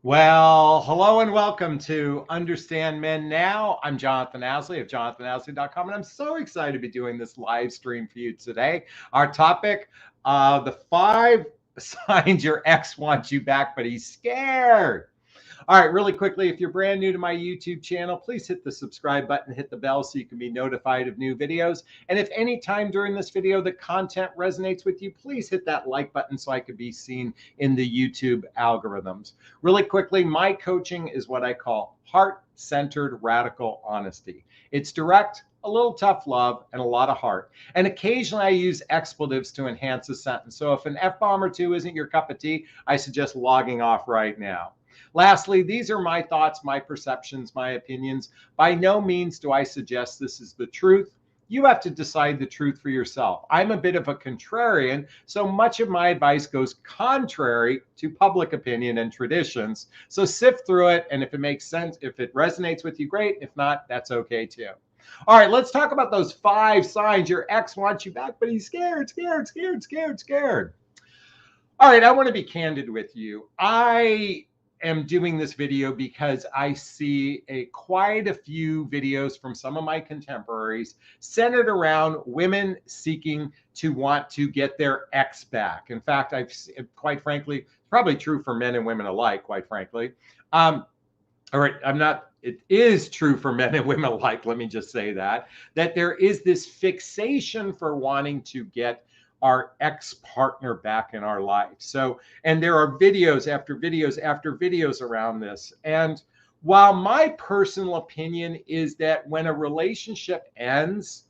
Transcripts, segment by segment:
Well, hello and welcome to Understand Men Now. I'm Jonathon Aslay of jonathonaslay.com, and I'm so excited to be doing this live stream for you today. Our topic, the 5 signs your ex wants you back, but he's scared. All right, really quickly, if you're brand new to my YouTube channel, please hit the subscribe button, hit the bell so you can be notified of new videos. And if any time during this video the content resonates with you, please hit that like button so I could be seen in the YouTube algorithms. Really quickly, my coaching is what I call heart-centered radical honesty. It's direct, a little tough love, and a lot of heart. And occasionally I use expletives to enhance a sentence. So if an F-bomb or two isn't your cup of tea, I suggest logging off right now. Lastly, these are my thoughts, my perceptions, my opinions. By no means do I suggest this is the truth. You have to decide the truth for yourself. I'm a bit of a contrarian, so much of my advice goes contrary to public opinion and traditions. So sift through it, and if it makes sense, if it resonates with you, great. If not, that's okay too. All right, let's talk about those 5 signs your ex wants you back, but he's scared, scared, scared, scared, scared. All right, I want to be candid with you. I am doing this video because I see quite a few videos from some of my contemporaries centered around women seeking to want to get their ex back. In fact, quite frankly, probably true for men and women alike, quite frankly. All right, it is true for men and women alike, let me just say that there is this fixation for wanting to get our ex-partner back in our life. So, and there are videos after videos after videos around this. And while my personal opinion is that when a relationship ends,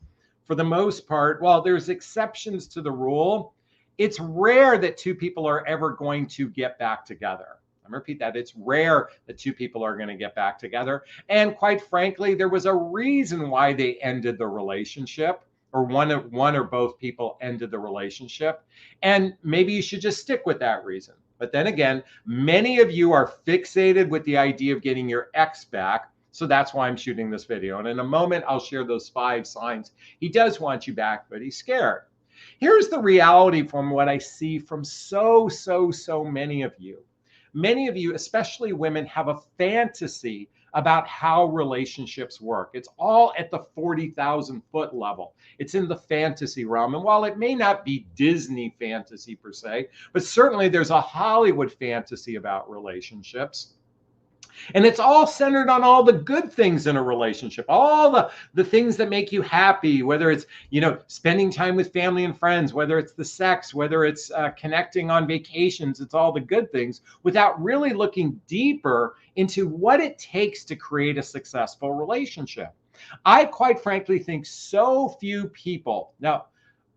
for the most part, while there's exceptions to the rule, it's rare that two people are ever going to get back together. I'm repeat that. It's rare that two people are going to get back together. And quite frankly, there was a reason why they ended the relationship, or one or both people ended the relationship. And maybe you should just stick with that reason. But then again, many of you are fixated with the idea of getting your ex back. So that's why I'm shooting this video. And in a moment, I'll share those 5 signs he does want you back, but he's scared. Here's the reality from what I see from so many of you. Many of you, especially women, have a fantasy about how relationships work. It's all at the 40,000 foot level. It's in the fantasy realm. And while it may not be Disney fantasy per se, but certainly there's a Hollywood fantasy about relationships. And it's all centered on all the good things in a relationship, all the things that make you happy, whether it's, spending time with family and friends, whether it's the sex, whether it's connecting on vacations. It's all the good things without really looking deeper into what it takes to create a successful relationship. I quite frankly think so few people now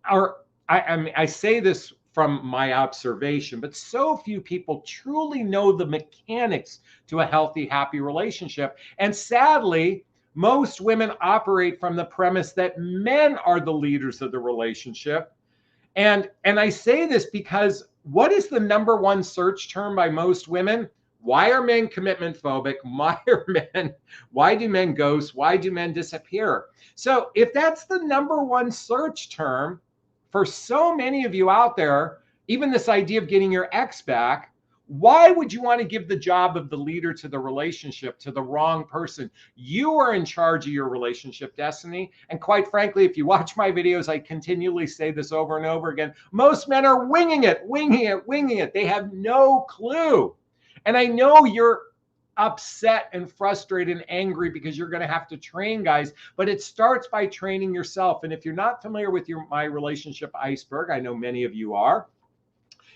are, I say this from my observation, but so few people truly know the mechanics to a healthy, happy relationship. And sadly, most women operate from the premise that men are the leaders of the relationship. And I say this because what is the number one search term by most women? Why are men commitment phobic? Why do men ghost? Why do men disappear? So if that's the number one search term, for so many of you out there, even this idea of getting your ex back, why would you want to give the job of the leader to the relationship to the wrong person? You are in charge of your relationship destiny. And quite frankly, if you watch my videos, I continually say this over and over again. Most men are winging it. They have no clue. And I know you're upset and frustrated and angry because you're going to have to train guys, but it starts by training yourself. And if you're not familiar with my relationship iceberg, I know many of you are.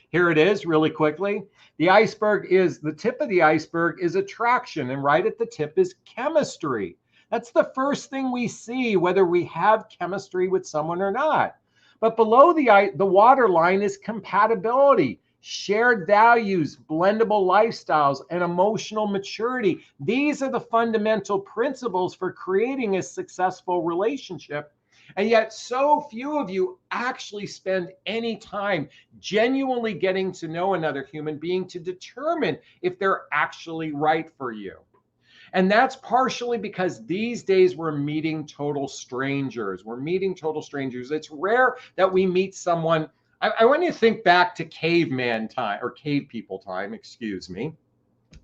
Here it is really quickly. The tip of the iceberg is attraction, and right at the tip is chemistry. That's the first thing we see, whether we have chemistry with someone or not. But below the water line is compatibility, shared values, blendable lifestyles, and emotional maturity. These are the fundamental principles for creating a successful relationship. And yet so few of you actually spend any time genuinely getting to know another human being to determine if they're actually right for you. And that's partially because these days we're meeting total strangers. It's rare that we meet someone. I want you to think back to caveman time, or cave people time, excuse me.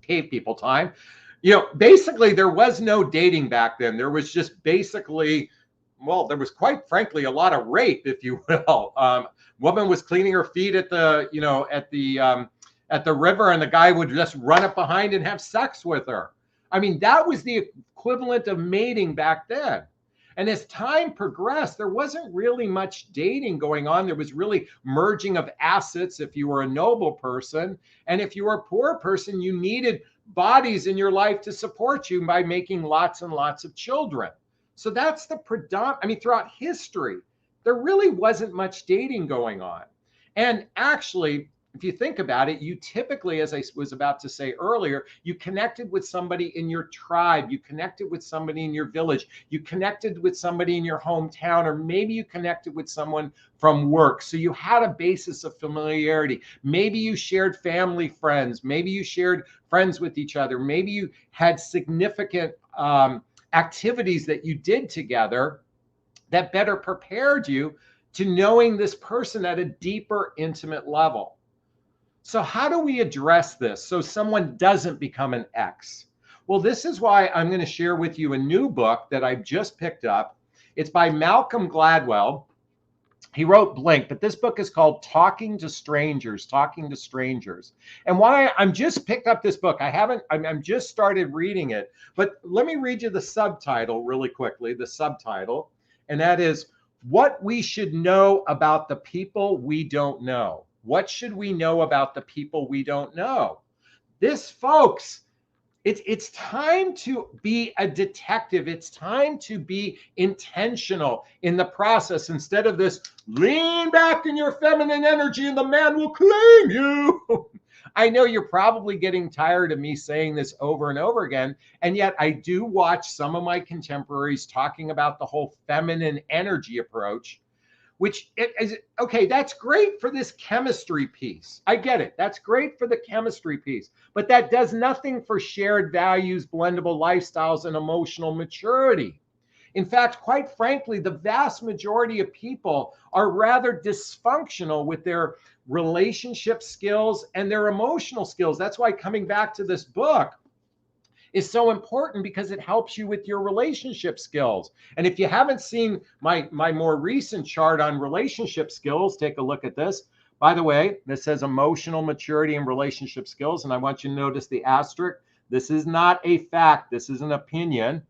gave people time. Basically there was no dating back then. There was just basically, well, there was quite frankly a lot of rape, if you will. Woman was cleaning her feet at the, at the river, and the guy would just run up behind and have sex with her. I mean, that was the equivalent of mating back then. And as time progressed, there wasn't really much dating going on. There was really merging of assets if you were a noble person. And if you were a poor person, you needed bodies in your life to support you by making lots and lots of children. So that's the predominant. I mean, throughout history, there really wasn't much dating going on. And actually, if you think about it, you typically, as I was about to say earlier, you connected with somebody in your tribe, you connected with somebody in your village, you connected with somebody in your hometown, or maybe you connected with someone from work. So you had a basis of familiarity. Maybe you shared family friends, maybe you shared friends with each other, maybe you had significant activities that you did together that better prepared you to knowing this person at a deeper, intimate level. So how do we address this so someone doesn't become an X? Well, this is why I'm going to share with you a new book that I've just picked up. It's by Malcolm Gladwell. He wrote Blink, but this book is called Talking to Strangers, Talking to Strangers. And why I'm just picked up this book, I'm just started reading it, but let me read you the subtitle really quickly, the subtitle, and that is What We Should Know About the People We Don't Know. What should we know about the people we don't know? This, folks, it's time to be a detective. It's time to be intentional in the process instead of this lean back in your feminine energy and the man will claim you. I know you're probably getting tired of me saying this over and over again, and yet I do watch some of my contemporaries talking about the whole feminine energy approach, which is, okay, that's great for this chemistry piece. I get it. That's great for the chemistry piece, but that does nothing for shared values, blendable lifestyles, and emotional maturity. In fact, quite frankly, the vast majority of people are rather dysfunctional with their relationship skills and their emotional skills. That's why coming back to this book is so important, because it helps you with your relationship skills. And if you haven't seen my more recent chart on relationship skills, take a look at this. By the way, this says emotional maturity and relationship skills. And I want you to notice the asterisk. This is not a fact. This is an opinion.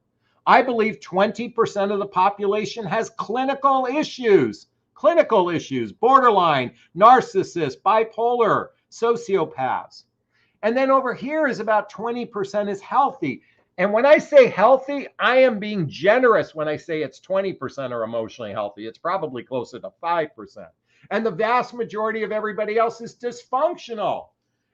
I believe 20% of the population has clinical issues, borderline, narcissist, bipolar, sociopaths. And then over here is about 20% is healthy. And when I say healthy, I am being generous when I say it's 20% are emotionally healthy. It's probably closer to 5%. And the vast majority of everybody else is dysfunctional.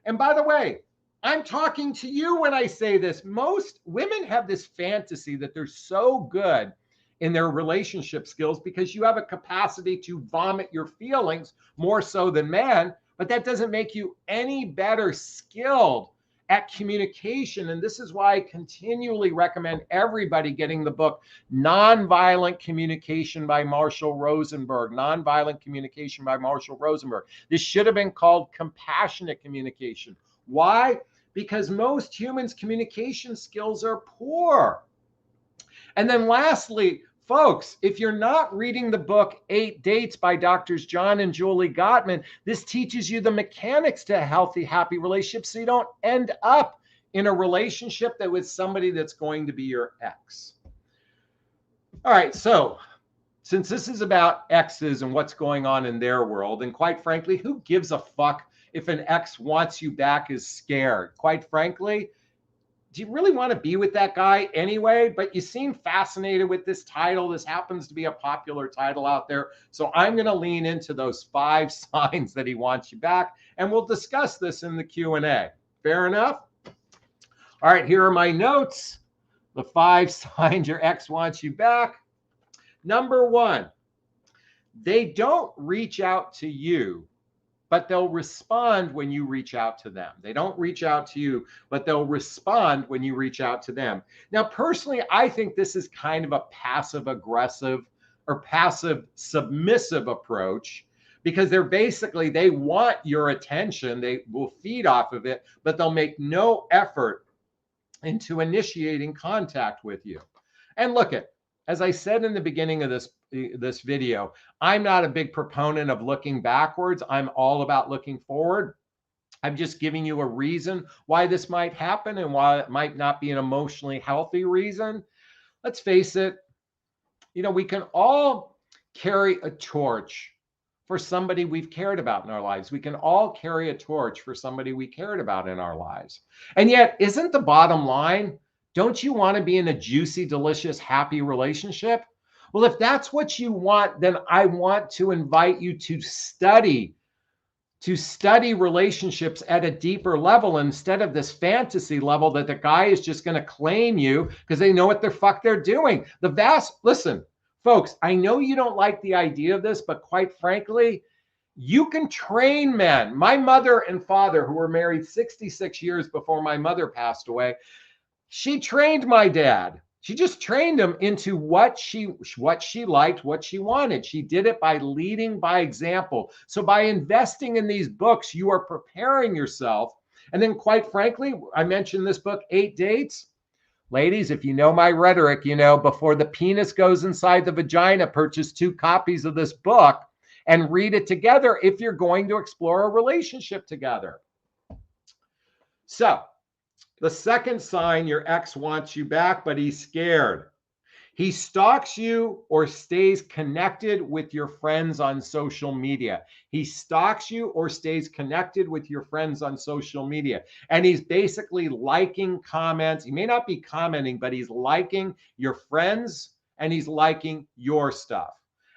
And by the way, I'm talking to you when I say this. Most women have this fantasy that they're so good in their relationship skills because you have a capacity to vomit your feelings more so than men. But that doesn't make you any better skilled at communication. And this is why I continually recommend everybody getting the book Nonviolent Communication by Marshall Rosenberg. Nonviolent Communication by Marshall Rosenberg. This should have been called Compassionate Communication. Why? Because most humans' communication skills are poor. And then lastly, folks, if you're not reading the book 8 Dates by Drs. John and Julie Gottman, this teaches you the mechanics to a healthy, happy relationship so you don't end up in a relationship that with somebody that's going to be your ex. All right, so since this is about exes and what's going on in their world, and quite frankly, who gives a fuck if an ex wants you back, is scared? Quite frankly, do you really want to be with that guy anyway? But you seem fascinated with this title. This happens to be a popular title out there. So I'm going to lean into those 5 signs that he wants you back. And we'll discuss this in the Q&A. Fair enough? All right, here are my notes. The 5 signs your ex wants you back. Number 1, they don't reach out to you, but they'll respond when you reach out to them. They don't reach out to you, but they'll respond when you reach out to them. Now, personally, I think this is kind of a passive aggressive or passive submissive approach, because they want your attention. They will feed off of it, but they'll make no effort into initiating contact with you. And look at, as I said in the beginning of this video, I'm not a big proponent of looking backwards. I'm all about looking forward. I'm just giving you a reason why this might happen and why it might not be an emotionally healthy reason. Let's face it, we can all carry a torch for somebody we've cared about in our lives. We can all carry a torch for somebody we cared about in our lives. And yet, isn't the bottom line, don't you want to be in a juicy, delicious, happy relationship? Well, if that's what you want, then I want to invite you to study relationships at a deeper level instead of this fantasy level that the guy is just going to claim you because they know what the fuck they're doing. Listen, folks, I know you don't like the idea of this, but quite frankly, you can train men. My mother and father, who were married 66 years before my mother passed away, she trained my dad. She just trained him into what she liked, what she wanted. She did it by leading by example. So by investing in these books, you are preparing yourself. And then quite frankly, I mentioned this book, 8 Dates. Ladies, if you know my rhetoric, before the penis goes inside the vagina, purchase 2 copies of this book and read it together if you're going to explore a relationship together. So, the second sign your ex wants you back, but he's scared. He stalks you or stays connected with your friends on social media. He stalks you or stays connected with your friends on social media. And he's basically liking comments. He may not be commenting, but he's liking your friends and he's liking your stuff.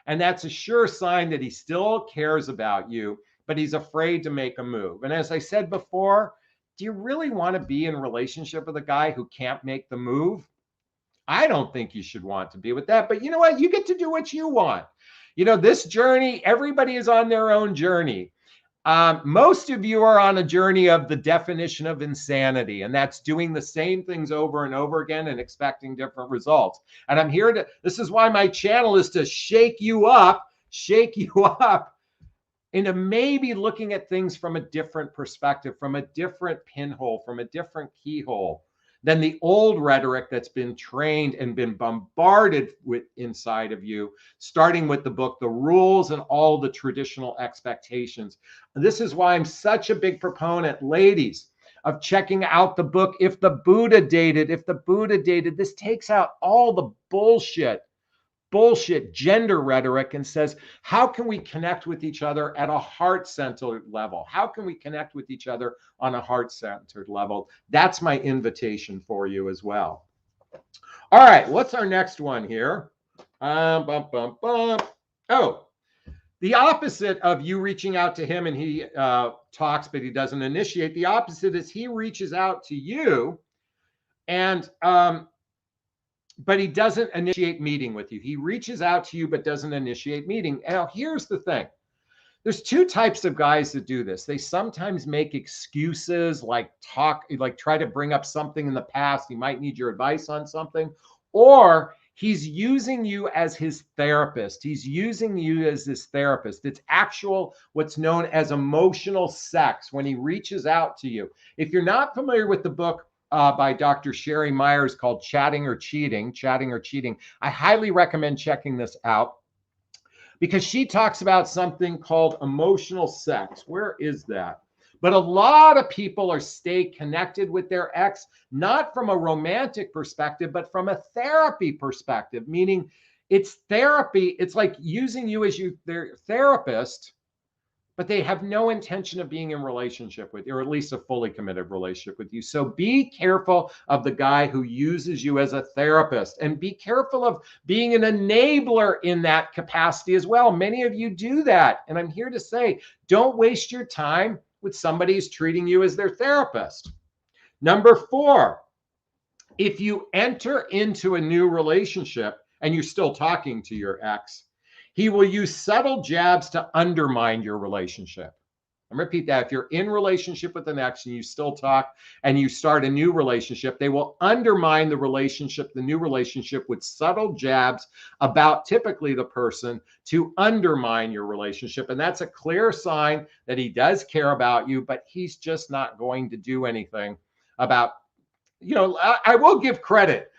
And that's a sure sign that he still cares about you, but he's afraid to make a move. And as I said before, do you really want to be in a relationship with a guy who can't make the move? I don't think you should want to be with that, but you know what? You get to do what you want. This journey, everybody is on their own journey. Most of you are on a journey of the definition of insanity, and that's doing the same things over and over again and expecting different results. And I'm here this is why my channel is to shake you up into maybe looking at things from a different perspective, from a different pinhole, from a different keyhole than the old rhetoric that's been trained and been bombarded with inside of you, starting with the book, The Rules, and all the traditional expectations. This is why I'm such a big proponent, ladies, of checking out the book, If the Buddha Dated. This takes out all the bullshit gender rhetoric and says, how can we connect with each other at a heart-centered level? How can we connect with each other on a heart-centered level? That's my invitation for you as well. All right, what's our next one here? Oh, the opposite of you reaching out to him and he talks, but he doesn't initiate. The opposite is he reaches out to you and but he doesn't initiate meeting with you. He reaches out to you, but doesn't initiate meeting. Now, here's the thing. There's 2 types of guys that do this. They sometimes make excuses, like try to bring up something in the past. He might need your advice on something, or he's using you as his therapist. It's actual, what's known as emotional sex when he reaches out to you. If you're not familiar with the book, by Dr. Sherry Myers called Chatting or Cheating. I highly recommend checking this out because she talks about something called emotional sex. Where is that? But a lot of people stay connected with their ex, not from a romantic perspective, but from a therapy perspective, meaning it's therapy. It's like using you as their therapist, but they have no intention of being in relationship with you, or at least a fully committed relationship with you. So be careful of the guy who uses you as a therapist, and be careful of being an enabler in that capacity as well. Many of you do that. And I'm here to say, don't waste your time with somebody who's treating you as their therapist. Number 4, if you enter into a new relationship and you're still talking to your ex, he will use subtle jabs to undermine your relationship. I'm gonna repeat that. If you're in relationship with an ex and you still talk and you start a new relationship, they will undermine the relationship, the new relationship, with subtle jabs about typically the person to undermine your relationship. And that's a clear sign that he does care about you, but he's just not going to do anything about, I will give credit.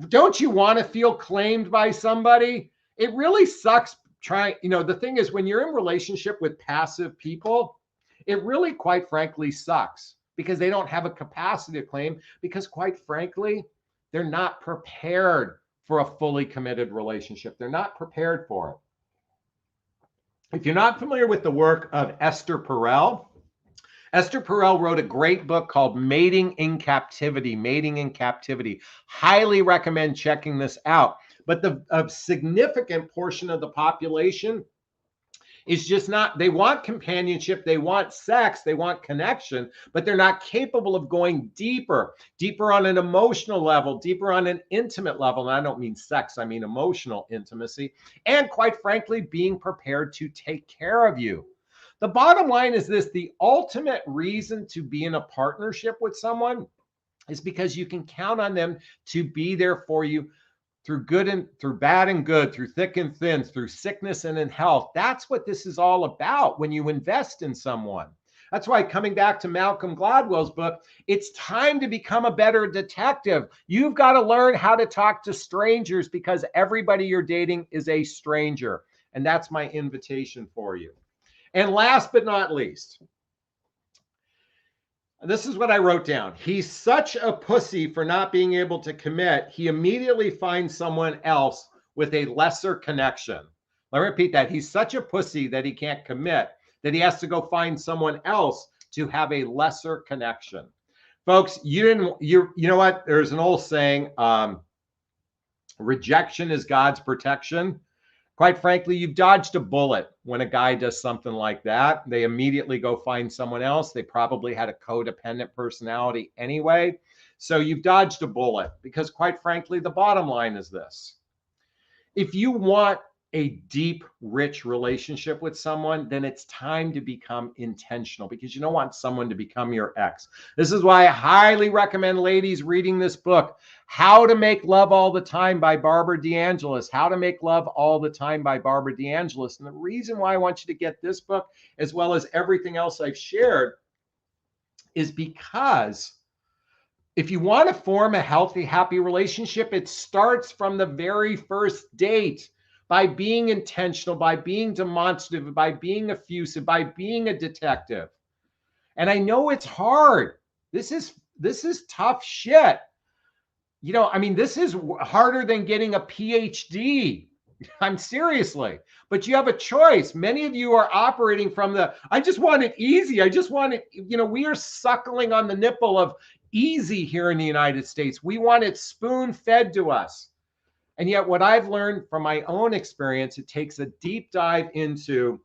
Don't you want to feel claimed by somebody? It really sucks the thing is, when you're in relationship with passive people, it really, quite frankly, sucks because they don't have a capacity to claim, because quite frankly, they're not prepared for a fully committed relationship. They're not prepared for it. If you're not familiar with the work of Esther Perel wrote a great book called Mating in Captivity. Highly recommend checking this out. But a significant portion of the population is just not, they want companionship, they want sex, they want connection, but they're not capable of going deeper on an emotional level, deeper on an intimate level. And I don't mean sex, I mean emotional intimacy. And quite frankly, being prepared to take care of you. The bottom line is this: the ultimate reason to be in a partnership with someone is because you can count on them to be there for you through bad and good, through thick and thin, through sickness and in health. That's what this is all about when you invest in someone. That's why, coming back to Malcolm Gladwell's book, it's time to become a better detective. You've got to learn how to talk to strangers, because everybody you're dating is a stranger. And that's my invitation for you. And last but not least, this is what I wrote down. He's such a pussy for not being able to commit, he immediately finds someone else with a lesser connection. Let me repeat that. He's such a pussy that he can't commit, that he has to go find someone else to have a lesser connection. Folks, you know what? There's an old saying, rejection is God's protection. Quite frankly, you've dodged a bullet when a guy does something like that. They immediately go find someone else. They probably had a codependent personality anyway. So you've dodged a bullet, because quite frankly, the bottom line is this: if you want a deep, rich relationship with someone, then it's time to become intentional, because you don't want someone to become your ex. This is why I highly recommend ladies reading this book, How to Make Love All the Time by Barbara DeAngelis. How to Make Love All the Time by Barbara DeAngelis. And the reason why I want you to get this book, as well as everything else I've shared, is because if you want to form a healthy, happy relationship, it starts from the very first date. By being intentional, by being demonstrative, by being effusive, by being a detective. And I know it's hard. This is tough shit. This is harder than getting a PhD. I'm seriously. But you have a choice. Many of you are operating from I just want it easy. I just want it, we are suckling on the nipple of easy here in the United States. We want it spoon-fed to us. And yet what I've learned from my own experience, it takes a deep dive into,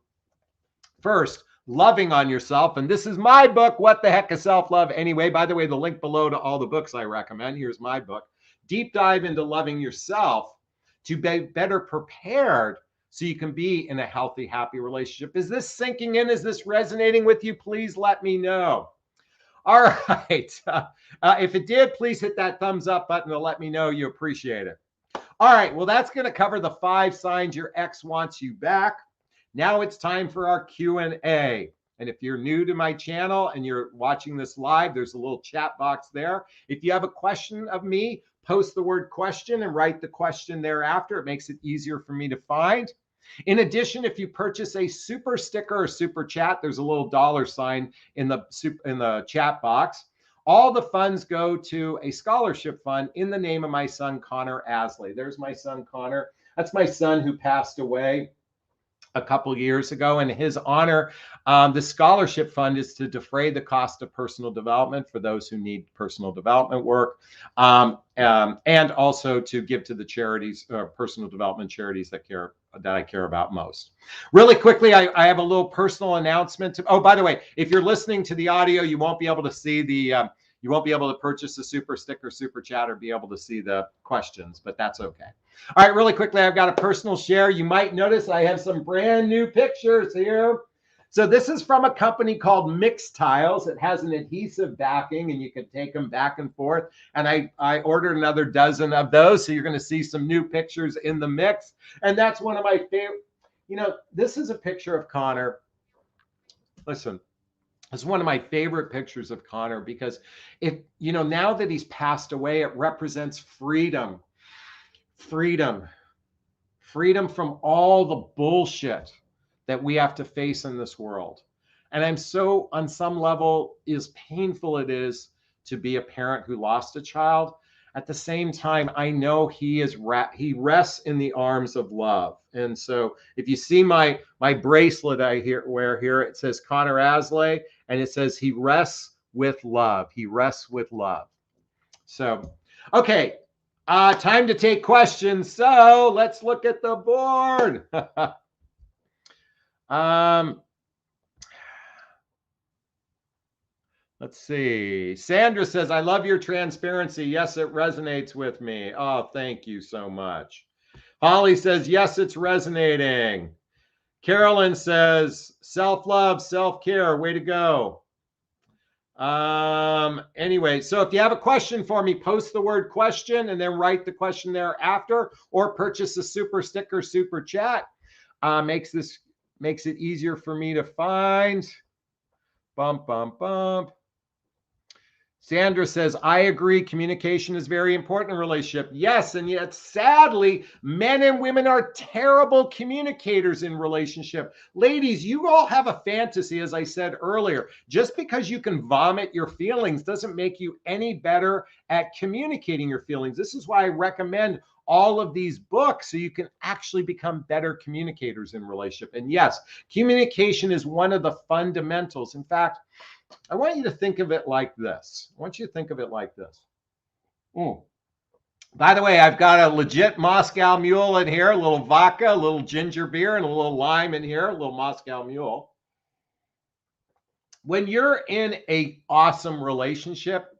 first, loving on yourself. And this is my book, What the Heck is Self-Love Anyway? By the way, the link below to all the books I recommend. Here's my book. Deep dive into loving yourself to be better prepared so you can be in a healthy, happy relationship. Is this sinking in? Is this resonating with you? Please let me know. All right. If it did, please hit that thumbs up button to let me know you appreciate it. All right, well, that's going to cover the 5 signs your ex wants you back. Now it's time for our Q&A. And if you're new to my channel and you're watching this live, there's a little chat box there. If you have a question of me, post the word question and write the question thereafter. It makes it easier for me to find. In addition, if you purchase a super sticker or super chat, there's a little $ in the chat box. All the funds go to a scholarship fund in the name of my son, Connor Aslay. There's my son, Connor. That's my son who passed away a couple years ago. In his honor, the scholarship fund is to defray the cost of personal development for those who need personal development work, and also to give to the charities, personal development charities that I care about most. Really quickly, I have a little personal announcement. Oh, by the way, if you're listening to the audio, you won't be able to see you won't be able to purchase a super sticker, super chat, or be able to see the questions, but that's okay. All right, really quickly, I've got a personal share. You might notice I have some brand new pictures here. So this is from a company called Mix Tiles. It has an adhesive backing and you can take them back and forth. And I ordered another dozen of those. So you're going to see some new pictures in the mix. And that's one of my favorite. You know, this is a picture of Connor. Listen, it's one of my favorite pictures of Connor because now that he's passed away, it represents freedom, freedom, freedom from all the bullshit that we have to face in this world. And I'm so, on some level, as painful it is to be a parent who lost a child, at the same time, I know he rests in the arms of love. And so if you see my bracelet I wear here, it says Connor Aslay, and it says he rests with love. He rests with love. So, okay, time to take questions. So let's look at the board. Let's see. Sandra says, I love your transparency. Yes, it resonates with me. Oh, thank you so much. Holly says, yes, it's resonating. Carolyn says, self-love, self-care, way to go. Anyway, so if you have a question for me, post the word question and then write the question thereafter, or purchase a super sticker, super chat. Makes it easier for me to find. Bump, bump, bump. Sandra says, I agree. Communication is very important in a relationship. Yes, and yet sadly, men and women are terrible communicators in relationship. Ladies, you all have a fantasy, as I said earlier. Just because you can vomit your feelings doesn't make you any better at communicating your feelings. This is why I recommend all of these books so you can actually become better communicators in relationship. And yes, communication is one of the fundamentals. In fact, I want you to think of it like this. I want you to think of it like this. By the way, I've got a legit Moscow Mule in here, a little vodka, a little ginger beer, and a little lime in here, a little Moscow Mule. When you're in an awesome relationship,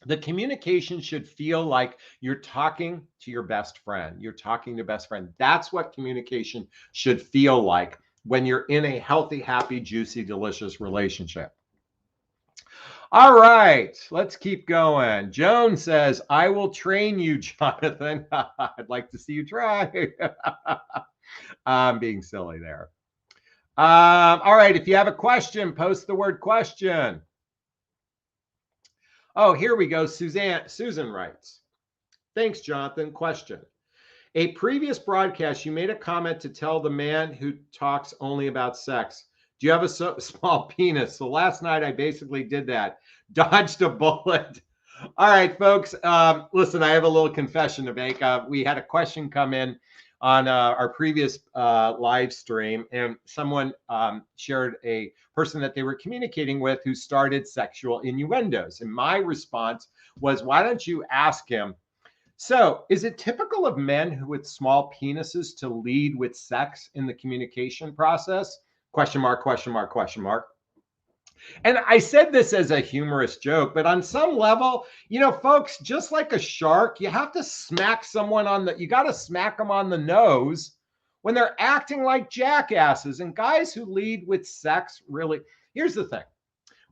the communication should feel like you're talking to your best friend. You're talking to best friend. That's what communication should feel like when you're in a healthy, happy, juicy, delicious relationship. All right, let's keep going. Joan says, I will train you, Jonathan. I'd like to see you try. I'm being silly there. All right, if you have a question, post the word question. Oh, here we go. Susan writes, thanks, Jonathan. Question. A previous broadcast, you made a comment to tell the man who talks only about sex, do you have a small penis? So last night I basically did that. Dodged a bullet. All right, folks. Listen, I have a little confession to make. We had a question come in on our previous live stream, and someone shared a person that they were communicating with who started sexual innuendos. And my response was, why don't you ask him, so is it typical of men with small penises to lead with sex in the communication process? Question mark, question mark, question mark. And I said this as a humorous joke, but on some level, folks, just like a shark, you have to smack someone you got to smack them on the nose when they're acting like jackasses. And guys who lead with sex, really, here's the thing.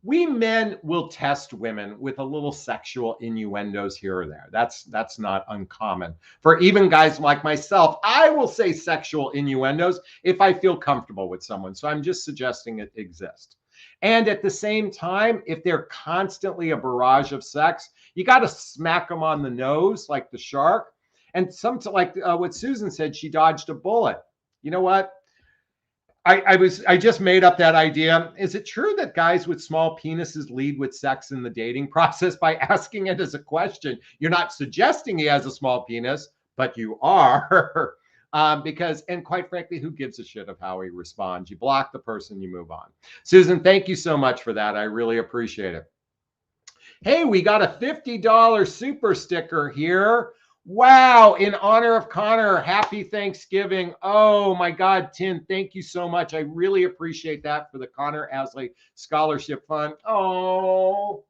We men will test women with a little sexual innuendos here or there. That's not uncommon. For even guys like myself, I will say sexual innuendos if I feel comfortable with someone. So I'm just suggesting it exists. And at the same time, if they're constantly a barrage of sex, you got to smack them on the nose like the shark. And like what Susan said, she dodged a bullet. You know what? I just made up that idea. Is it true that guys with small penises lead with sex in the dating process by asking it as a question? You're not suggesting he has a small penis, but you are. Because, and quite frankly, who gives a shit of how he responds? You block the person, you move on. Susan, thank you so much for that. I really appreciate it. Hey, we got a $50 super sticker here. Wow, in honor of Connor, happy Thanksgiving. Oh my God, Tim, thank you so much. I really appreciate that for the Connor Aslay Scholarship Fund. Oh,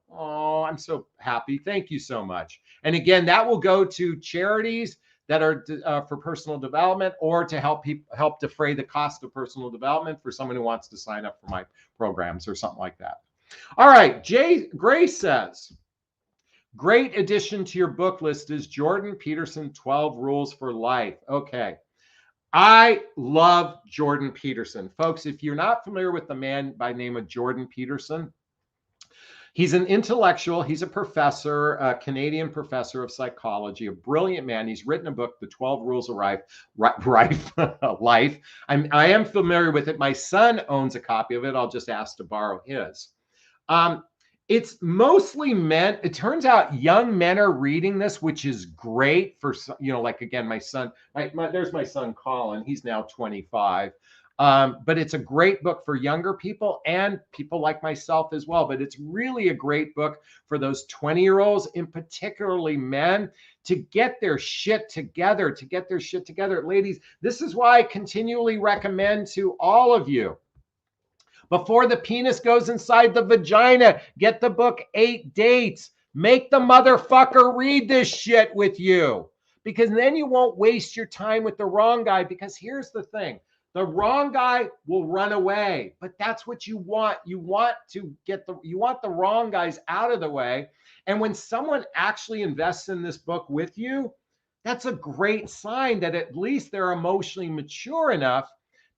I'm so happy. Thank you so much. And again, that will go to charities that are for personal development, or to help defray the cost of personal development for someone who wants to sign up for my programs or something like that. All right, Grace says, great addition to your book list is Jordan Peterson 12 Rules for Life. Okay. I love Jordan Peterson. Folks, if you're not familiar with the man by the name of Jordan Peterson, he's an intellectual. He's a professor, a Canadian professor of psychology, a brilliant man. He's written a book, The 12 Rules of Life. I am familiar with it. My son owns a copy of it. I'll just ask to borrow his. It's mostly men. It turns out young men are reading this, which is great for, like, again, my son, there's my son, Colin. He's now 25. But it's a great book for younger people and people like myself as well. But it's really a great book for those 20-year-olds, and particularly men, to get their shit together, Ladies, this is why I continually recommend to all of you, before the penis goes inside the vagina, get the book 8 Dates. Make the motherfucker read this shit with you, because then you won't waste your time with the wrong guy. Because here's the thing. The wrong guy will run away, but that's what you want. You want the wrong guys out of the way. And when someone actually invests in this book with you, that's a great sign that at least they're emotionally mature enough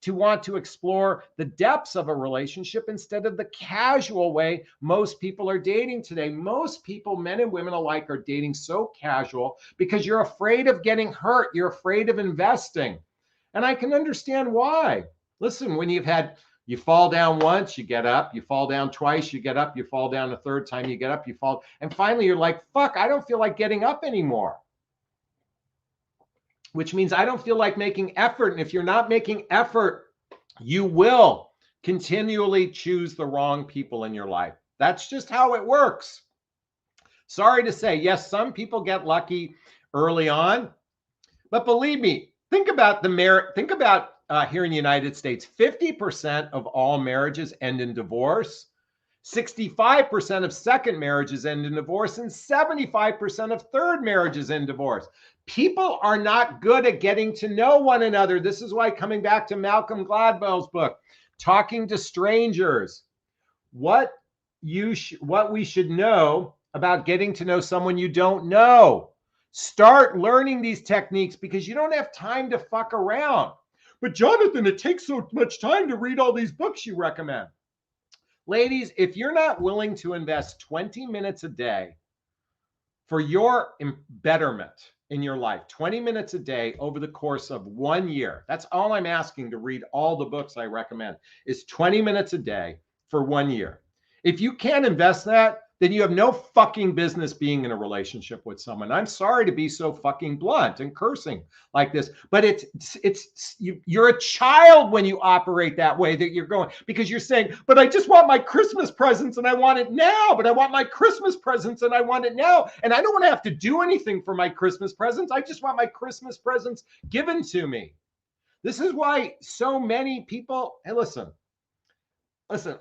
to want to explore the depths of a relationship instead of the casual way most people are dating today. Most people, men and women alike, are dating so casual because you're afraid of getting hurt. You're afraid of investing. And I can understand why. Listen, when you fall down once, you get up, you fall down twice, you get up, you fall down a third time, you get up, you fall. And finally you're like, fuck, I don't feel like getting up anymore. Which means I don't feel like making effort. And if you're not making effort, you will continually choose the wrong people in your life. That's just how it works. Sorry to say, yes, some people get lucky early on, but believe me, think about here in the United States, 50% of all marriages end in divorce. 65% of second marriages end in divorce, and 75% of third marriages end in divorce. People are not good at getting to know one another. This is why, coming back to Malcolm Gladwell's book, Talking to Strangers, what we should know about getting to know someone you don't know. Start learning these techniques, because you don't have time to fuck around. But Jonathon, it takes so much time to read all these books you recommend. Ladies, if you're not willing to invest 20 minutes a day for your betterment in your life, 20 minutes a day over the course of 1 year, that's all I'm asking to read all the books I recommend, is 20 minutes a day for 1 year. If you can't invest that, then you have no fucking business being in a relationship with someone. I'm sorry to be so fucking blunt and cursing like this, but you're a child when you operate that way, that you're going, because you're saying, but I just want my Christmas presents and I want it now, but I want my Christmas presents and I want it now. And I don't want to have to do anything for my Christmas presents. I just want my Christmas presents given to me. This is why so many people, hey, listen,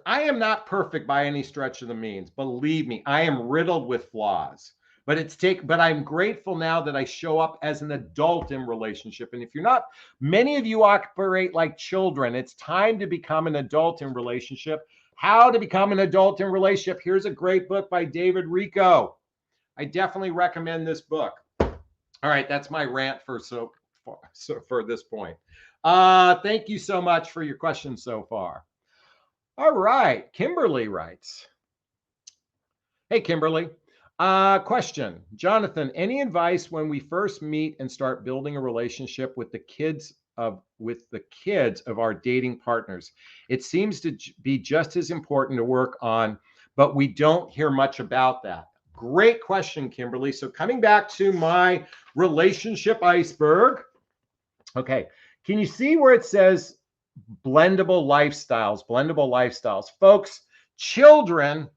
I am not perfect by any stretch of the means. Believe me, I am riddled with flaws. But I'm grateful now that I show up as an adult in relationship. And if you're not, many of you operate like children. It's time to become an adult in relationship. How to become an adult in relationship. Here's a great book by David Rico. I definitely recommend this book. All right, that's my rant for this point. Thank you so much for your questions so far. All right, Kimberly writes, hey, Kimberly, question, Jonathon, any advice when we first meet and start building a relationship with the kids of our dating partners? It seems to be just as important to work on, but we don't hear much about that. Great question, Kimberly. So coming back to my relationship iceberg. Okay, can you see where it says blendable lifestyles? Folks, children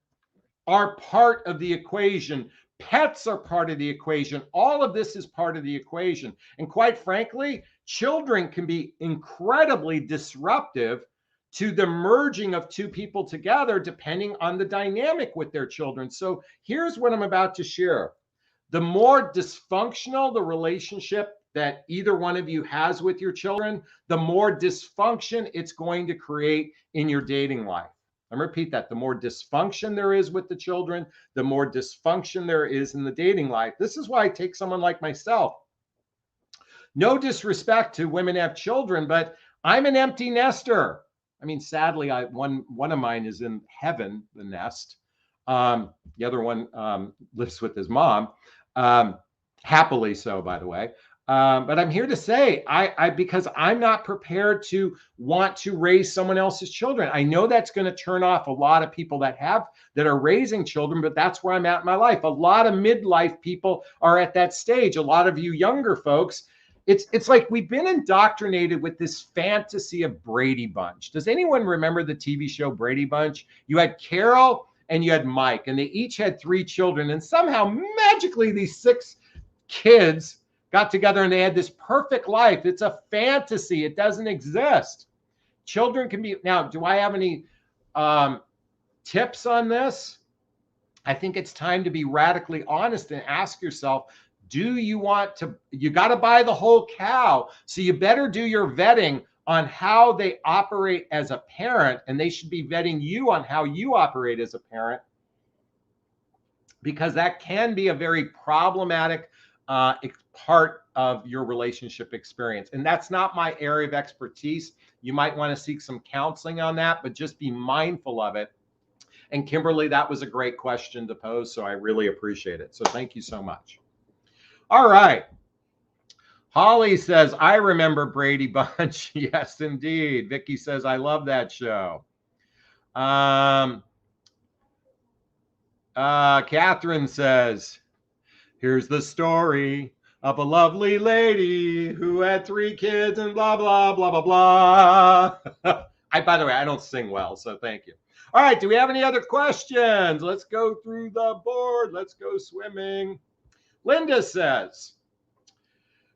are part of the equation. Pets are part of the equation. All of this is part of the equation. And quite frankly, children can be incredibly disruptive to the merging of two people together, depending on the dynamic with their children. So here's what I'm about to share. The more dysfunctional the relationship that either one of you has with your children, the more dysfunction it's going to create in your dating life. I'm going to repeat that. The more dysfunction there is with the children, the more dysfunction there is in the dating life. This is why I take someone like myself. No disrespect to women have children, but I'm an empty nester. I mean, sadly, one of mine is in heaven, the nest. The other one lives with his mom, happily so, by the way. But I'm here to say, because I'm not prepared to want to raise someone else's children. I know that's going to turn off a lot of people that are raising children, but that's where I'm at in my life. A lot of midlife people are at that stage. A lot of you younger folks, it's like we've been indoctrinated with this fantasy of Brady Bunch. Does anyone remember the TV show Brady Bunch? You had Carol and you had Mike, and they each had 3 children, and somehow magically these 6 kids got together and they had this perfect life. It's a fantasy. It doesn't exist. Children can be. Now, do I have any tips on this? I think it's time to be radically honest and ask yourself, do you want to, you got to buy the whole cow. So you better do your vetting on how they operate as a parent, and they should be vetting you on how you operate as a parent, because that can be a very problematic part of your relationship experience. And that's not my area of expertise. You might want to seek some counseling on that, but just be mindful of it. And Kimberly, that was a great question to pose, so I really appreciate it. So thank you so much. All right. Holly says, I remember Brady Bunch. Yes, indeed. Vicky says, I love that show. Catherine says, here's the story of a lovely lady who had 3 kids and blah, blah, blah, blah, blah. By the way, I don't sing well, so thank you. All right, do we have any other questions? Let's go through the board. Let's go swimming. Linda says,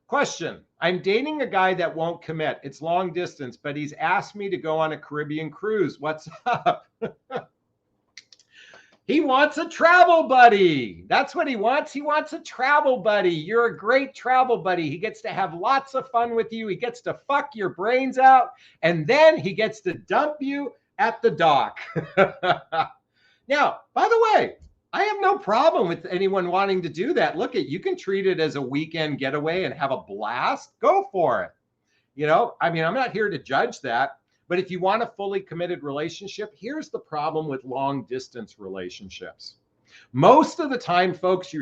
question, I'm dating a guy that won't commit. It's long distance, but he's asked me to go on a Caribbean cruise. What's up? He wants a travel buddy. That's what he wants. He wants a travel buddy. You're a great travel buddy. He gets to have lots of fun with you. He gets to fuck your brains out, and then he gets to dump you at the dock. Now, by the way, I have no problem with anyone wanting to do that. Look, you can treat it as a weekend getaway and have a blast. Go for it. You know, I mean, I'm not here to judge that. But if you want a fully committed relationship, here's the problem with long distance relationships. Most of the time, folks,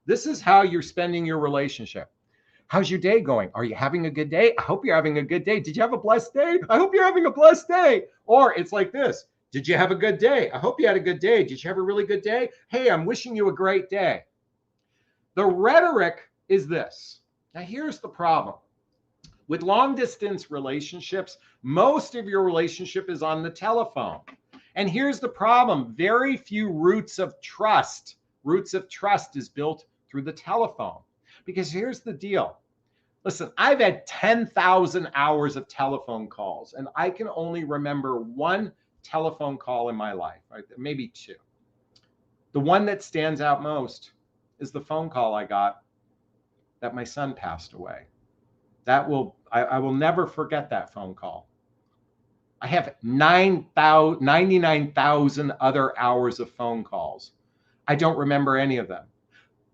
this is how you're spending your relationship. How's your day going? Are you having a good day? I hope you're having a good day. Did you have a blessed day? I hope you're having a blessed day. Or it's like this. Did you have a good day? I hope you had a good day. Did you have a really good day? Hey, I'm wishing you a great day. The rhetoric is this. Now, here's the problem. With long distance relationships, most of your relationship is on the telephone. And here's the problem. Very few roots of trust is built through the telephone. Because here's the deal. Listen, I've had 10,000 hours of telephone calls, and I can only remember 1 telephone call in my life, right? Maybe 2. The one that stands out most is the phone call I got that my son passed away. I will never forget that phone call. I have 99,000 other hours of phone calls. I don't remember any of them.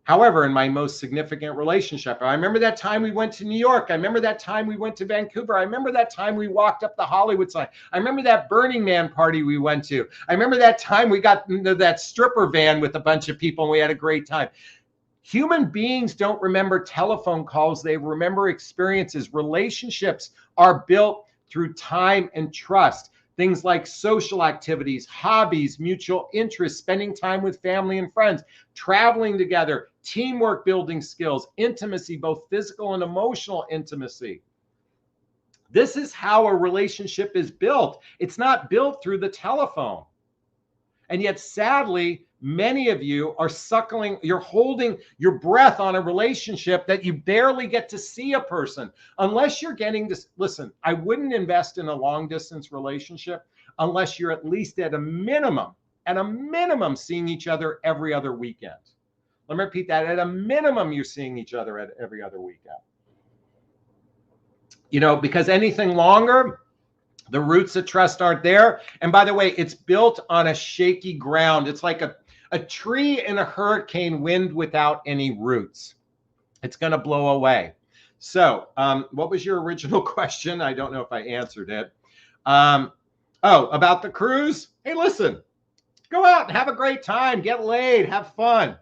However, in my most significant relationship, I remember that time we went to New York. I remember that time we went to Vancouver. I remember that time we walked up the Hollywood sign. I remember that Burning Man party we went to. I remember that time we got into that stripper van with a bunch of people and we had a great time. Human beings don't remember telephone calls. They remember experiences. Relationships are built through time and trust. Things like social activities, hobbies, mutual interests, spending time with family and friends, traveling together, teamwork building skills, intimacy, both physical and emotional intimacy. This is how a relationship is built. It's not built through the telephone. And yet, sadly, many of you are you're holding your breath on a relationship that you barely get to see a person. Unless you're getting to, listen, I wouldn't invest in a long distance relationship unless you're at least at a minimum seeing each other every other weekend. Let me repeat that. At a minimum, you're seeing each other every other weekend. because anything longer, the roots of trust aren't there. And by the way, it's built on a shaky ground. It's like a tree in a hurricane wind without any roots. It's going to blow away. So what was your original question? I don't know if I answered it. About the cruise. Hey, listen, go out and have a great time, get laid, have fun.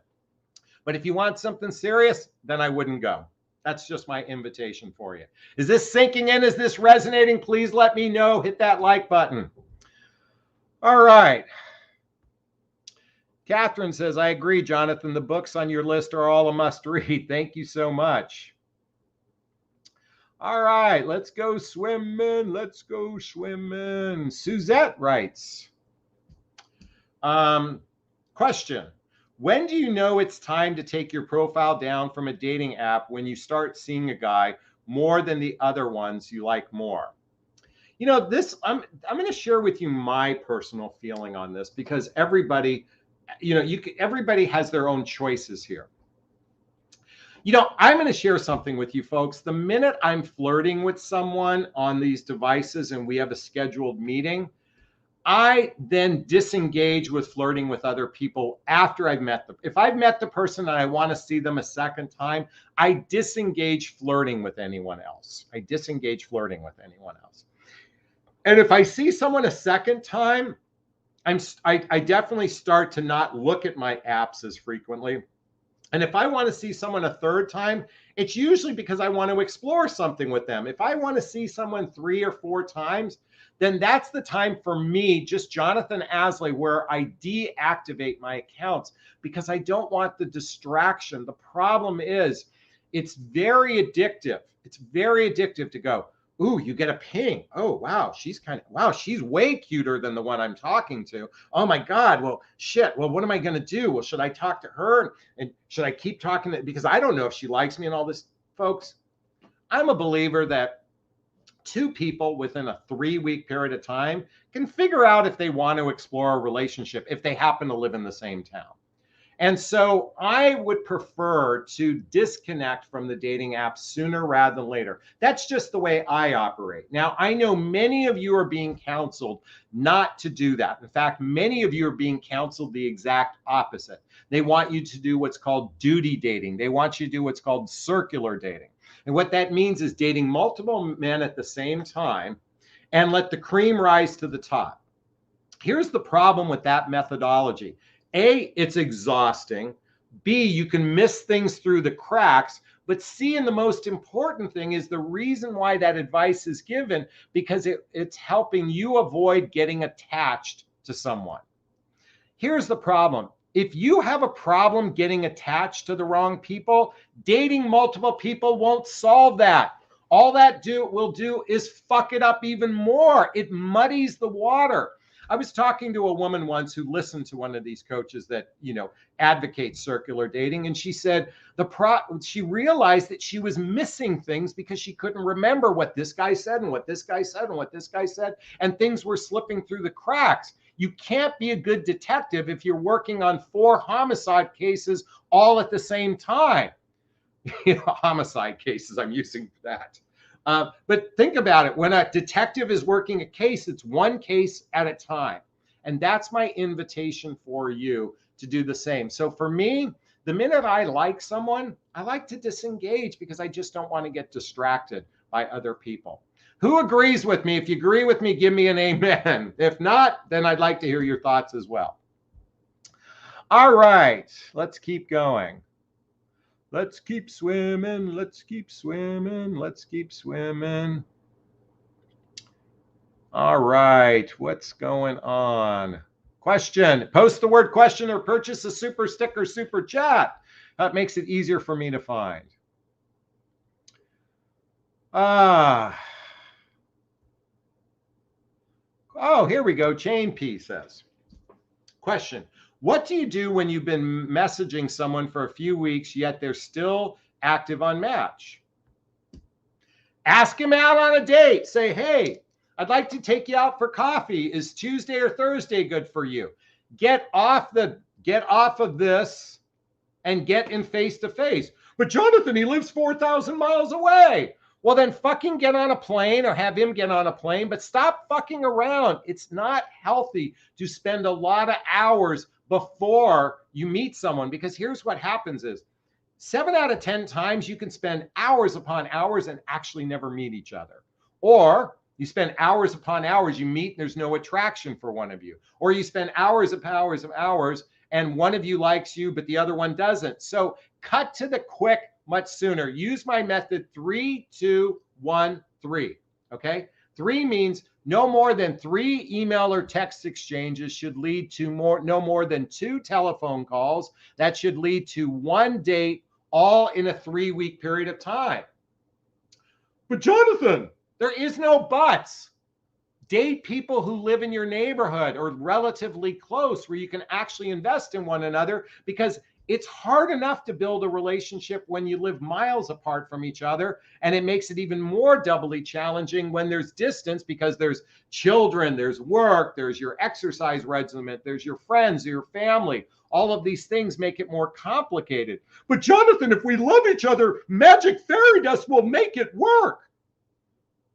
But if you want something serious, then I wouldn't go. That's just my invitation for you. Is this sinking in? Is this resonating? Please let me know. Hit that like button. All right. Catherine says, I agree, Jonathan. The books on your list are all a must read. Thank you so much. All right, let's go swimming. Let's go swimming. Suzette writes, question. When do you know it's time to take your profile down from a dating app when you start seeing a guy more than the other ones you like more? I'm going to share with you my personal feeling on this, because everybody, everybody has their own choices here. I'm going to share something with you folks. The minute I'm flirting with someone on these devices and we have a scheduled meeting, I then disengage with flirting with other people after I've met them. If I've met the person and I want to see them a second time, I disengage flirting with anyone else. And if I see someone a second time, I definitely start to not look at my apps as frequently. And if I want to see someone a third time, it's usually because I want to explore something with them. If I want to see someone 3 or 4 times, then that's the time for me, just Jonathon Aslay, where I deactivate my accounts, because I don't want the distraction. The problem is it's very addictive. It's very addictive to go, ooh, you get a ping. Oh, wow, she's way cuter than the one I'm talking to. Oh my God, well, shit. Well, what am I going to do? Well, should I talk to her? And should I keep talking because I don't know if she likes me and all this? Folks, I'm a believer that 2 people within a 3-week period of time can figure out if they want to explore a relationship if they happen to live in the same town. And so I would prefer to disconnect from the dating app sooner rather than later. That's just the way I operate. Now, I know many of you are being counseled not to do that. In fact, many of you are being counseled the exact opposite. They want you to do what's called duty dating. They want you to do what's called circular dating. And what that means is dating multiple men at the same time and let the cream rise to the top. Here's the problem with that methodology. A, it's exhausting. B, you can miss things through the cracks. But C, and the most important thing is the reason why that advice is given, because it's helping you avoid getting attached to someone. Here's the problem. If you have a problem getting attached to the wrong people, dating multiple people won't solve that. All that will do is fuck it up even more. It muddies the water. I was talking to a woman once who listened to one of these coaches that, advocates circular dating. And she said she realized that she was missing things because she couldn't remember what this guy said and what this guy said and what this guy said. And things were slipping through the cracks. You can't be a good detective if you're working on 4 homicide cases all at the same time. Homicide cases, I'm using that. But think about it. When a detective is working a case, it's one case at a time. And that's my invitation for you to do the same. So for me, the minute I like someone, I like to disengage because I just don't want to get distracted by other people. Who agrees with me? If you agree with me, give me an amen. If not, then I'd like to hear your thoughts as well. All right, let's keep going. Let's keep swimming. Let's keep swimming. Let's keep swimming. All right, what's going on? Question. Post the word question or purchase a super sticker, super chat. That makes it easier for me to find. Oh, here we go. Chain P says. Question. What do you do when you've been messaging someone for a few weeks, yet they're still active on Match? Ask him out on a date. Say, hey, I'd like to take you out for coffee. Is Tuesday or Thursday good for you? Get off of this and get in face-to-face. But Jonathon, he lives 4,000 miles away. Well, then fucking get on a plane or have him get on a plane, but stop fucking around. It's not healthy to spend a lot of hours before you meet someone, because here's what happens is 7 out of 10 times you can spend hours upon hours and actually never meet each other. Or you spend hours upon hours, you meet, and there's no attraction for one of you. Or you spend hours of hours of hours and one of you likes you, but the other one doesn't. So cut to the quick much sooner. Use my method 3, 2, 1, 3. Okay. 3 means no more than 3 email or text exchanges should lead to no more than 2 telephone calls. That should lead to 1 date, all in a 3-week period of time. But Jonathon, there is no buts. Date people who live in your neighborhood or relatively close, where you can actually invest in one another, because it's hard enough to build a relationship when you live miles apart from each other. And it makes it even more doubly challenging when there's distance, because there's children, there's work, there's your exercise regimen, there's your friends, your family. All of these things make it more complicated. But Jonathon, if we love each other, magic fairy dust will make it work.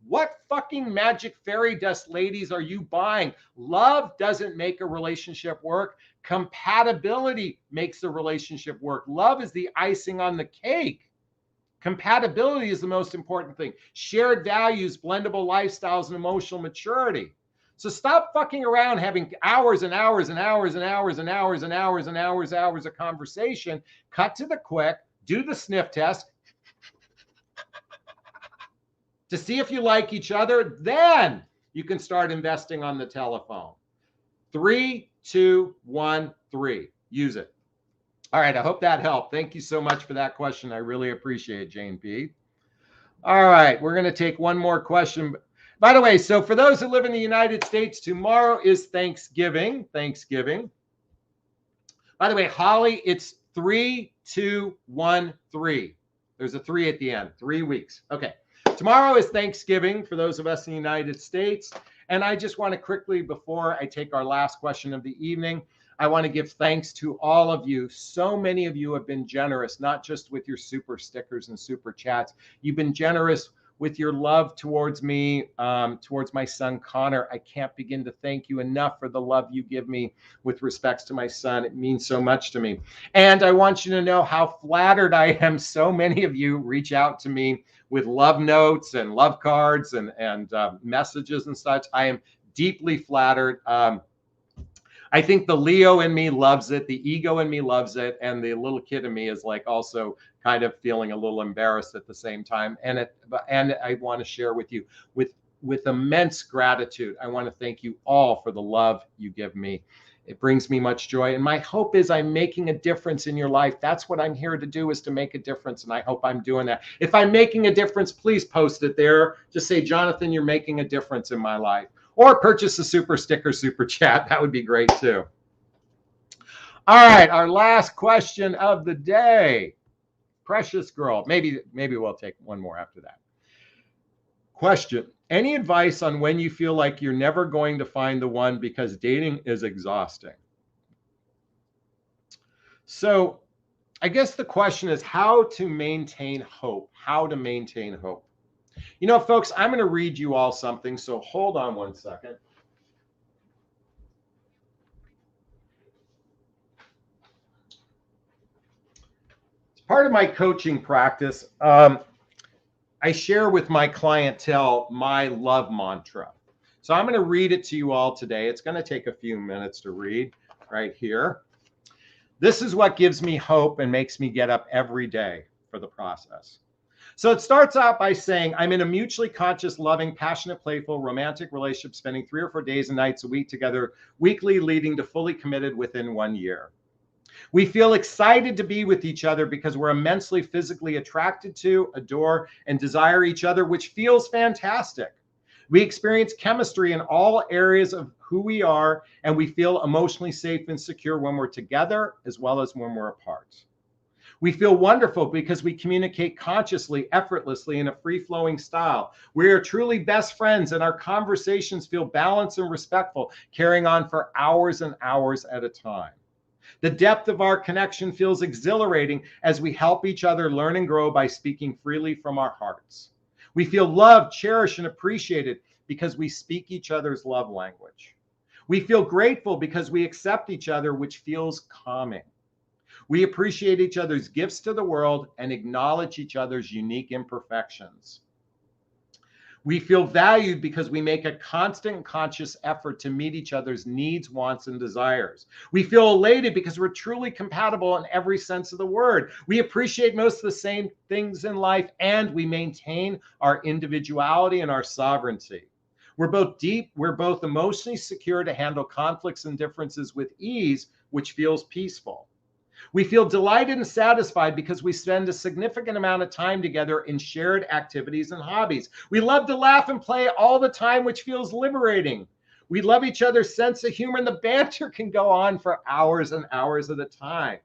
What fucking magic fairy dust, ladies, are you buying? Love doesn't make a relationship work. Compatibility makes the relationship work. Love is the icing on the cake. Compatibility is the most important thing. Shared values, blendable lifestyles, and emotional maturity. So stop fucking around having hours and hours and hours and hours and hours and hours and hours of conversation. Cut to the quick, do the sniff test to see if you like each other. Then you can start investing on the telephone. 3, 2, 1, 3. Use it. All right. I hope that helped. Thank you so much for that question. I really appreciate it, Jane P. All right. We're going to take one more question. By the way, so for those who live in the United States, tomorrow is Thanksgiving. By the way, Holly, it's 3, 2, 1, 3. There's a 3 at the end. 3 weeks. Okay. Tomorrow is Thanksgiving for those of us in the United States. And I just want to quickly, before I take our last question of the evening, I want to give thanks to all of you. So many of you have been generous, not just with your super stickers and super chats. You've been generous with your love towards me, towards my son, Connor. I can't begin to thank you enough for the love you give me with respects to my son. It means so much to me. And I want you to know how flattered I am. So many of you reach out to me with love notes and love cards and messages and such. I am deeply flattered. I think the Leo in me loves it. The ego in me loves it. And the little kid in me is like also kind of feeling a little embarrassed at the same time. And I want to share with you with immense gratitude. I want to thank you all for the love you give me. It brings me much joy. And my hope is I'm making a difference in your life. That's what I'm here to do, is to make a difference. And I hope I'm doing that. If I'm making a difference, please post it there. Just say, Jonathon, you're making a difference in my life. Or purchase a super sticker, super chat. That would be great too. All right, our last question of the day. Precious girl. Maybe we'll take one more after that. Question. Any advice on when you feel like you're never going to find the one because dating is exhausting? So I guess the question is how to maintain hope. How to maintain hope. You know, folks, I'm going to read you all something, so hold on one second. It's part of my coaching practice. I share with my clientele my love mantra. So I'm going to read it to you all today. It's going to take a few minutes to read right here. This is what gives me hope and makes me get up every day for the process. So it starts out by saying, I'm in a mutually conscious, loving, passionate, playful, romantic relationship, spending 3 or 4 days and nights a week together, weekly, leading to fully committed within 1 year. We feel excited to be with each other because we're immensely physically attracted to, adore, and desire each other, which feels fantastic. We experience chemistry in all areas of who we are, and we feel emotionally safe and secure when we're together as well as when we're apart. We feel wonderful because we communicate consciously, effortlessly, in a free-flowing style. We are truly best friends, and our conversations feel balanced and respectful, carrying on for hours and hours at a time. The depth of our connection feels exhilarating as we help each other learn and grow by speaking freely from our hearts. We feel loved, cherished, and appreciated because we speak each other's love language. We feel grateful because we accept each other, which feels calming. We appreciate each other's gifts to the world and acknowledge each other's unique imperfections. We feel valued because we make a constant conscious effort to meet each other's needs, wants, and desires. We feel elated because we're truly compatible in every sense of the word. We appreciate most of the same things in life, and we maintain our individuality and our sovereignty. We're both emotionally secure to handle conflicts and differences with ease, which feels peaceful. We feel delighted and satisfied because we spend a significant amount of time together in shared activities and hobbies. We love to laugh and play all the time, which feels liberating. We love each other's sense of humor, and the banter can go on for hours and hours at a time.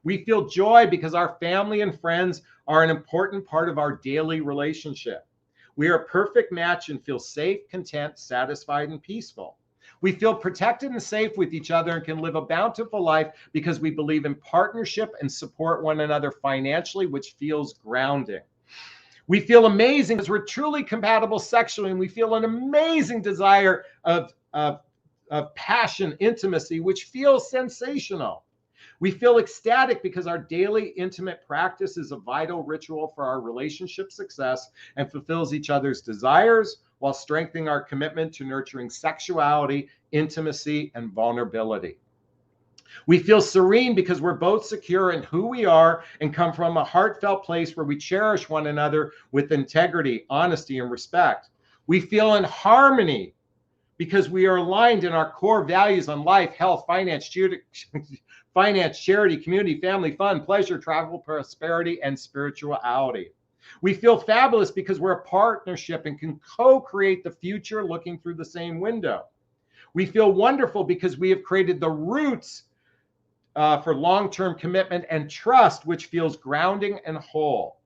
We feel joy because our family and friends are an important part of our daily relationship. We are a perfect match and feel safe, content, satisfied, and peaceful. We feel protected and safe with each other and can live a bountiful life because we believe in partnership and support one another financially, which feels grounding. We feel amazing because we're truly compatible sexually, and we feel an amazing desire of passion, intimacy, which feels sensational. We feel ecstatic because our daily intimate practice is a vital ritual for our relationship success and fulfills each other's desires while strengthening our commitment to nurturing sexuality, intimacy, and vulnerability. We feel serene because we're both secure in who we are and come from a heartfelt place where we cherish one another with integrity, honesty, and respect. We feel in harmony because we are aligned in our core values on life, health, finance, charity, community, family, fun, pleasure, travel, prosperity, and spirituality. We feel fabulous because we're a partnership and can co-create the future looking through the same window. We feel wonderful because we have created the roots for long-term commitment and trust, which feels grounding and whole.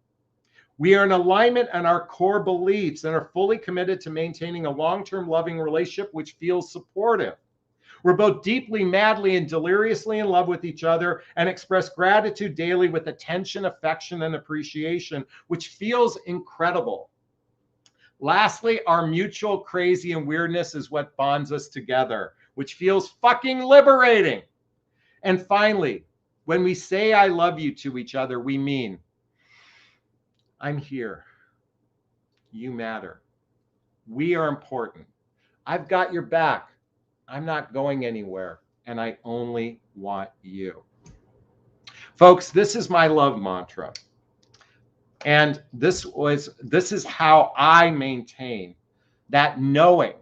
We are in alignment on our core beliefs and are fully committed to maintaining a long-term loving relationship, which feels supportive. We're both deeply, madly, and deliriously in love with each other and express gratitude daily with attention, affection, and appreciation, which feels incredible. Lastly, our mutual crazy and weirdness is what bonds us together, which feels fucking liberating. And finally, when we say I love you to each other, we mean, I'm here. You matter. We are important. I've got your back. I'm not going anywhere, and I only want you. Folks, this is my love mantra. And this is how I maintain that knowing,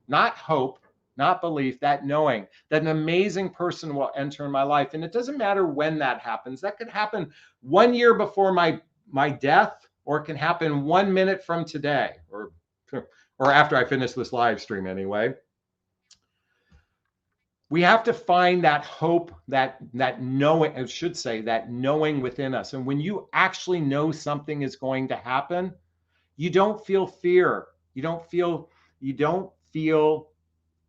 not hope, not belief, that knowing that an amazing person will enter my life. And it doesn't matter when that happens. That could happen 1 year before my death, or it can happen 1 minute from today, or after I finish this live stream anyway. We have to find that hope, that knowing, I should say, that knowing within us. And when you actually know something is going to happen, you don't feel fear. You don't feel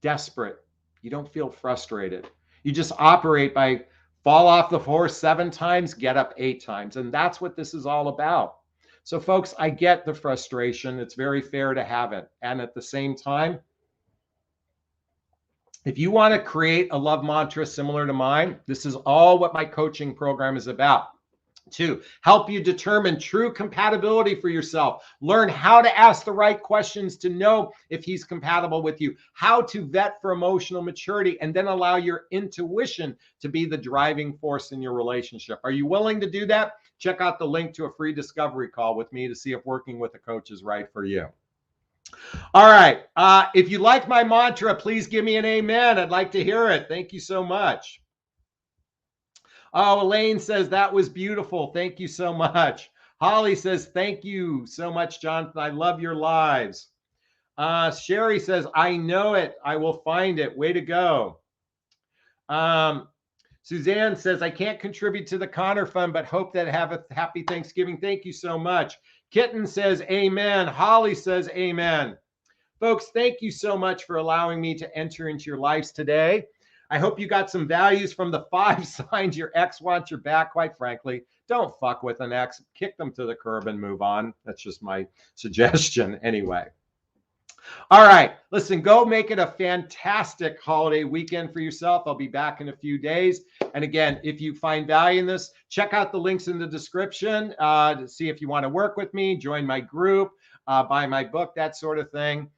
desperate. You don't feel frustrated. You just operate by fall off the horse 7 times, get up 8 times. And that's what this is all about. So folks, I get the frustration. It's very fair to have it. And at the same time, if you want to create a love mantra similar to mine, this is all what my coaching program is about. To help you determine true compatibility for yourself, learn how to ask the right questions to know if he's compatible with you, how to vet for emotional maturity, and then allow your intuition to be the driving force in your relationship. Are you willing to do that? Check out the link to a free discovery call with me to see if working with a coach is right for you. All right. If you like my mantra, please give me an amen. I'd like to hear it. Thank you so much. Oh, Elaine says that was beautiful. Thank you so much. Holly says, thank you so much, Jonathan. I love your lives. Sherry says, I know it. I will find it. Way to go. Suzanne says, I can't contribute to the Connor Fund, but hope that have a happy Thanksgiving. Thank you so much. Kitten says, amen. Holly says, amen. Folks, thank you so much for allowing me to enter into your lives today. I hope you got some values from the 5 signs your ex wants your back. Quite frankly, don't fuck with an ex. Kick them to the curb and move on. That's just my suggestion anyway. All right, listen, go make it a fantastic holiday weekend for yourself. I'll be back in a few days. And again, if you find value in this, check out the links in the description to see if you want to work with me, join my group, buy my book, that sort of thing.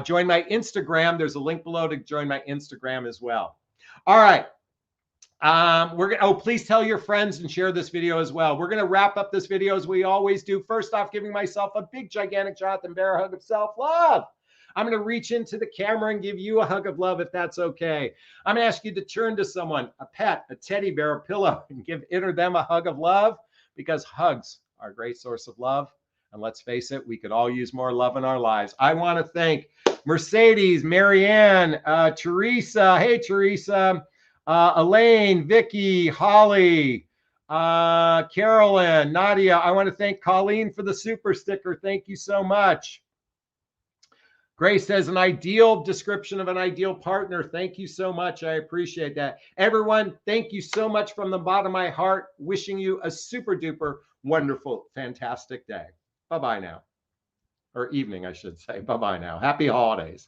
Join my Instagram. There's a link below to join my Instagram as well. All right. Please tell your friends and share this video as well. We're going to wrap up this video as we always do. First off, giving myself a big, gigantic Jonathon Bear hug of self-love. I'm going to reach into the camera and give you a hug of love if that's okay. I'm going to ask you to turn to someone, a pet, a teddy bear, a pillow, and give it or them a hug of love, because hugs are a great source of love. And let's face it, we could all use more love in our lives. I want to thank Mercedes, Marianne, Teresa. Hey, Teresa. Elaine, Vicky, Holly, Carolyn, Nadia. I want to thank Colleen for the super sticker. Thank you so much. Grace says, an ideal description of an ideal partner. Thank you so much. I appreciate that. Everyone, thank you so much from the bottom of my heart. Wishing you a super duper wonderful, fantastic day. Bye-bye now. Or evening, I should say. Bye-bye now. Happy holidays.